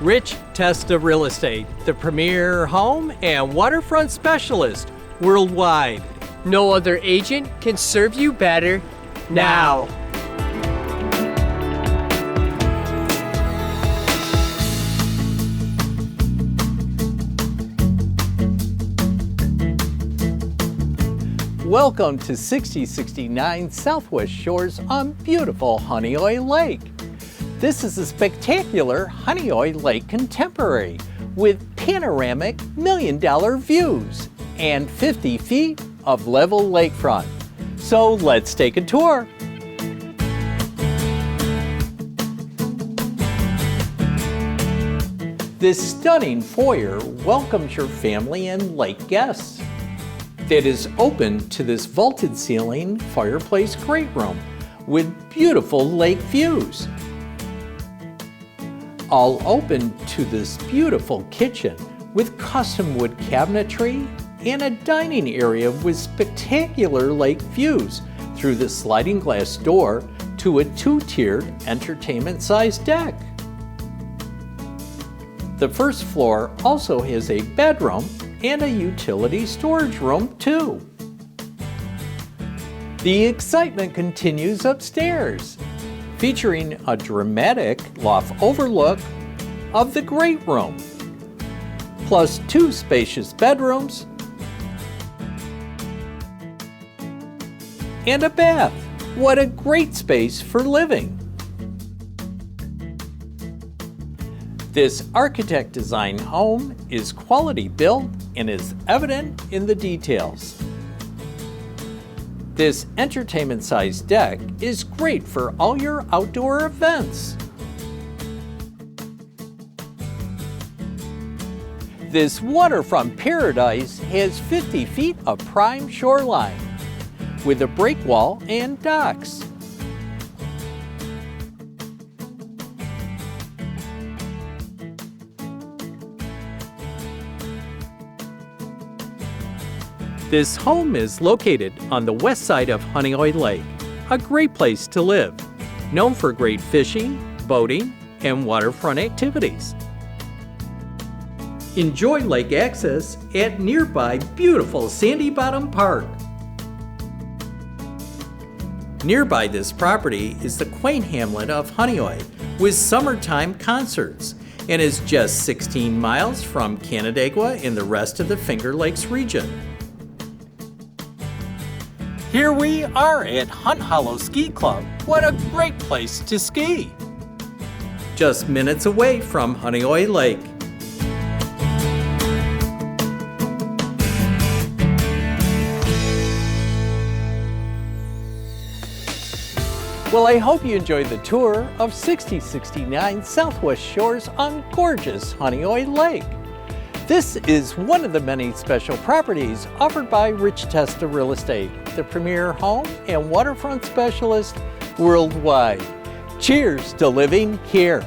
Rich Testa Real Estate, the premier home and waterfront specialist worldwide. No other agent can serve you better now. Welcome to 6069 Southwest Shores on beautiful Honeoye Lake. This is a spectacular Honeoye Lake Contemporary with panoramic million-dollar views and 50 feet of level lakefront. So let's take a tour. This stunning foyer welcomes your family and lake guests. It is open to this vaulted ceiling fireplace great room with beautiful lake views. All open to this beautiful kitchen with custom wood cabinetry and a dining area with spectacular lake views through the sliding glass door to a two-tiered entertainment-sized deck. The first floor also has a bedroom and a utility storage room too. The excitement continues upstairs, featuring a dramatic loft overlook of the great room, plus two spacious bedrooms and a bath. What a great space for living! This architect-designed home is quality built and is evident in the details. This entertainment-sized deck is great for all your outdoor events. This waterfront paradise has 50 feet of prime shoreline with a breakwall and docks. This home is located on the west side of Honeoye Lake, a great place to live, known for great fishing, boating, and waterfront activities. Enjoy lake access at nearby beautiful Sandy Bottom Park. Nearby this property is the quaint hamlet of Honeoye with summertime concerts and is just 16 miles from Canandaigua and the rest of the Finger Lakes region. Here we are at Hunt Hollow Ski Club. What a great place to ski! Just minutes away from Honeoye Lake. Well, I hope you enjoyed the tour of 6069 Southwest Shores on gorgeous Honeoye Lake. This is one of the many special properties offered by Rich Testa Real Estate, the premier home and waterfront specialist worldwide. Cheers to living here.